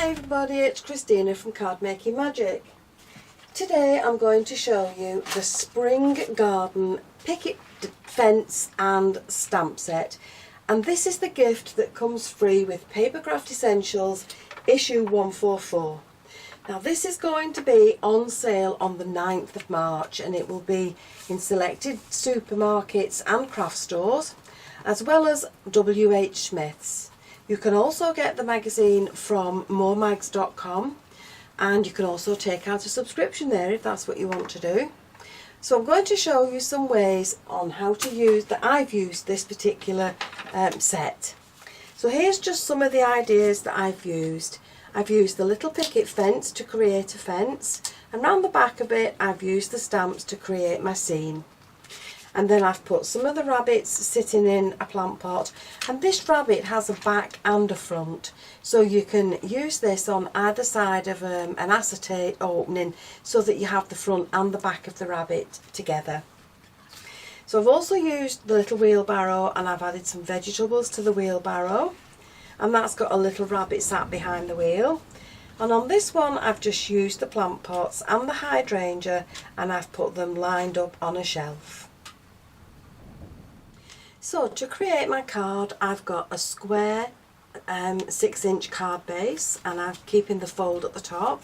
Hi everybody, it's Christina from Card Making Magic. Today I'm going to show you the Spring Garden picket fence and stamp set, and this is the gift that comes free with Papercraft Essentials issue 144. Now this is going to be on sale on the 9th of March and it will be in selected supermarkets and craft stores as well as WH Smith's. You can also get the magazine from moremags.com and you can also take out a subscription there if that's what you want to do. So I'm going to show you some ways on how to use that I've used this particular set. So here's just some of the ideas that I've used. I've used the little picket fence to create a fence, and round the back of it I've used the stamps to create my scene. And then I've put some of the rabbits sitting in a plant pot, and this rabbit has a back and a front, so you can use this on either side of an acetate opening so that you have the front and the back of the rabbit together. So I've also used the little wheelbarrow and I've added some vegetables to the wheelbarrow, and that's got a little rabbit sat behind the wheel. And on this one I've just used the plant pots and the hydrangea and I've put them lined up on a shelf. So to create my card I've got a square 6-inch card base, and I'm keeping the fold at the top.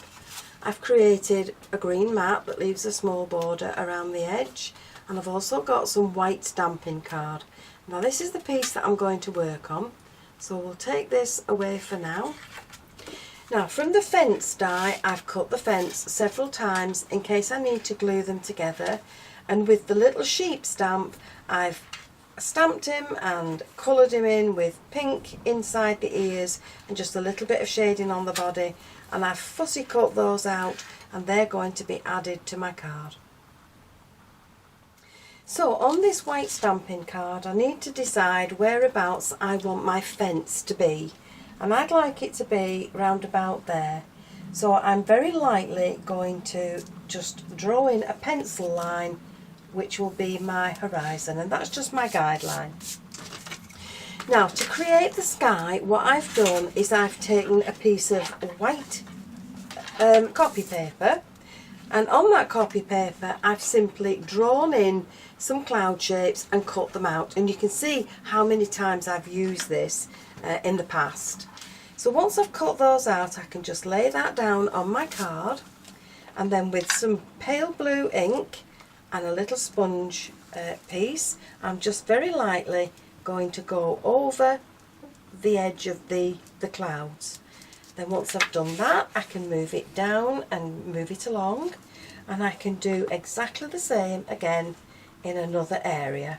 I've created a green mat that leaves a small border around the edge, and I've also got some white stamping card. Now this is the piece that I'm going to work on, so we'll take this away for now. Now from the fence die I've cut the fence several times in case I need to glue them together, and with the little sheep stamp I've stamped him and coloured him in with pink inside the ears and just a little bit of shading on the body, and I've fussy cut those out and they're going to be added to my card. So on this white stamping card I need to decide whereabouts I want my fence to be, and I'd like it to be round about there. So I'm very lightly going to just draw in a pencil line which will be my horizon, and that's just my guideline. Now to create the sky, what I've done is I've taken a piece of white copy paper, and on that copy paper I've simply drawn in some cloud shapes and cut them out, and you can see how many times I've used this in the past. So once I've cut those out I can just lay that down on my card, and then with some pale blue ink and a little sponge piece I'm just very lightly going to go over the edge of the clouds. Then once I've done that I can move it down and move it along, and I can do exactly the same again in another area.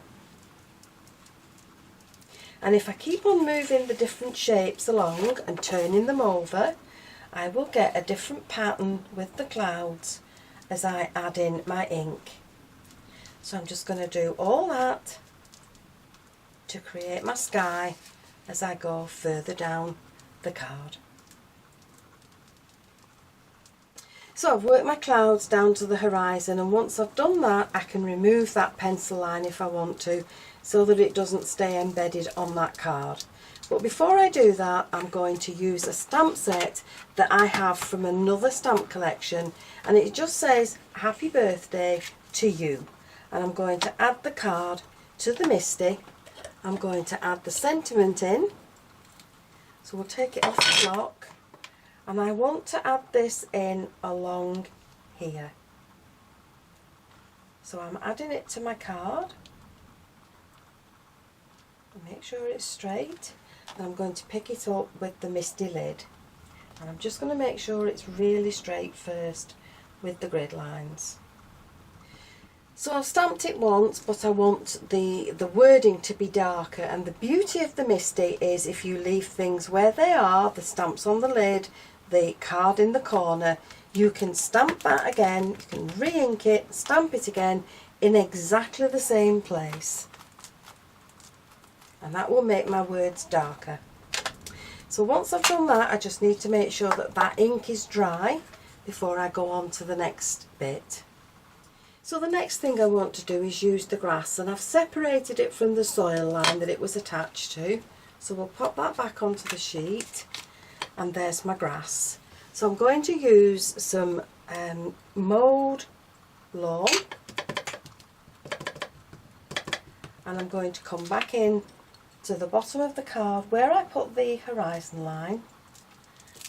And if I keep on moving the different shapes along and turning them over, I will get a different pattern with the clouds as I add in my ink. So I'm just going to do all that to create my sky as I go further down the card. So I've worked my clouds down to the horizon, and once I've done that I can remove that pencil line if I want to, so that it doesn't stay embedded on that card. But before I do that I'm going to use a stamp set that I have from another stamp collection, and it just says happy birthday to you. And I'm going to add the card to the Misty. I'm going to add the sentiment in, so we'll take it off the block, and I want to add this in along here. So I'm adding it to my card, and make sure it's straight, and I'm going to pick it up with the Misty lid, and I'm just going to make sure it's really straight first with the grid lines. So I've stamped it once, but I want the wording to be darker, and the beauty of the Misty is if you leave things where they are, the stamps on the lid, the card in the corner, you can stamp that again, you can re-ink it, stamp it again in exactly the same place, and that will make my words darker. So once I've done that I just need to make sure that that ink is dry before I go on to the next bit. So the next thing I want to do is use the grass, and I've separated it from the soil line that it was attached to. So we'll pop that back onto the sheet, and there's my grass. So I'm going to use some mowed lawn, and I'm going to come back in to the bottom of the card where I put the horizon line,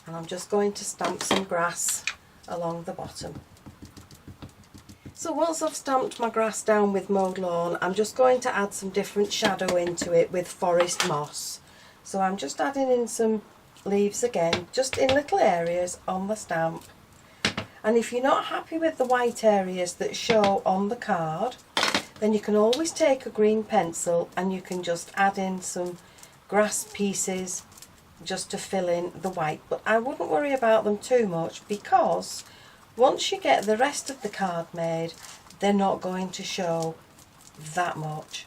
and I'm just going to stamp some grass along the bottom. So once I've stamped my grass down with mowed lawn, I'm just going to add some different shadow into it with forest moss. So I'm just adding in some leaves again, just in little areas on the stamp. And if you're not happy with the white areas that show on the card, then you can always take a green pencil and you can just add in some grass pieces just to fill in the white. But I wouldn't worry about them too much, because once you get the rest of the card made, they're not going to show that much.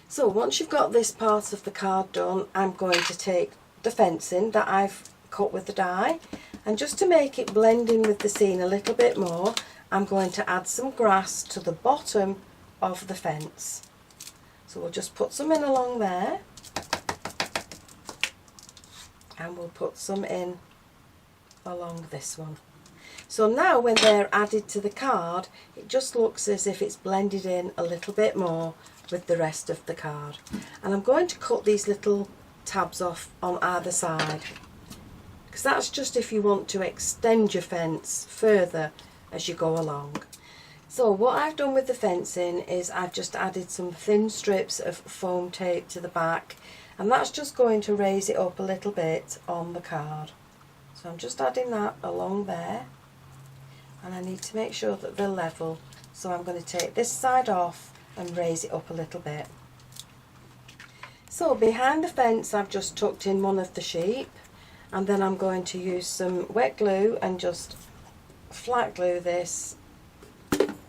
So once you've got this part of the card done, I'm going to take the fencing that I've cut with the die, and just to make it blend in with the scene a little bit more, I'm going to add some grass to the bottom of the fence. So we'll just put some in along there, and we'll put some in along this one. So now when they're added to the card, it just looks as if it's blended in a little bit more with the rest of the card. And I'm going to cut these little tabs off on either side, because that's just if you want to extend your fence further as you go along. So what I've done with the fencing is I've just added some thin strips of foam tape to the back, and that's just going to raise it up a little bit on the card. So I'm just adding that along there, and I need to make sure that they're level. So I'm going to take this side off and raise it up a little bit. So behind the fence I've just tucked in one of the sheep, and then I'm going to use some wet glue and just flat glue this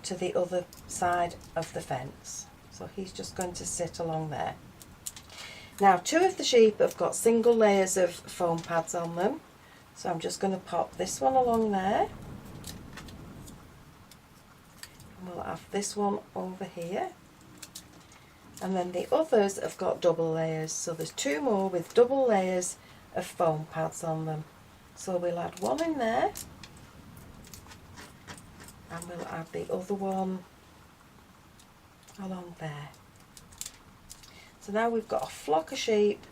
to the other side of the fence. So he's just going to sit along there. Now 2 of the sheep have got single layers of foam pads on them, so I'm just going to pop this one along there. We'll have this one over here, and then the others have got double layers, so there's 2 more with double layers of foam pads on them. So we'll add one in there, and we'll add the other one along there. So now we've got a flock of sheep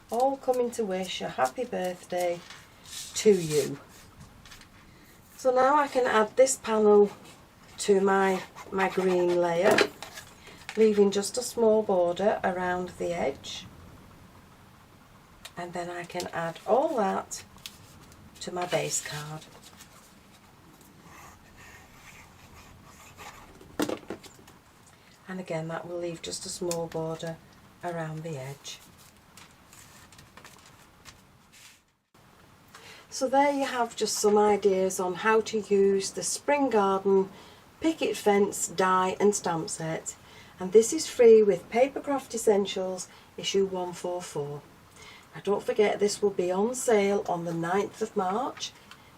all coming to wish a happy birthday to you. So now I can add this panel to my green layer, leaving just a small border around the edge, and then I can add all that to my base card. And again, that will leave just a small border around the edge. So there you have just some ideas on how to use the Spring Garden Picket Fence die and stamp set, and this is free with Papercraft Essentials issue 144. Now don't forget, this will be on sale on the 9th of March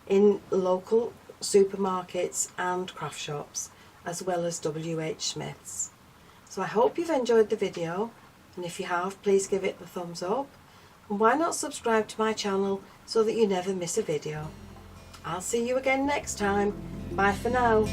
in local supermarkets and craft shops, as well as WH Smith's. So I hope you've enjoyed the video, and if you have, please give it the thumbs up, and why not subscribe to my channel so that you never miss a video. I'll see you again next time. Bye for now.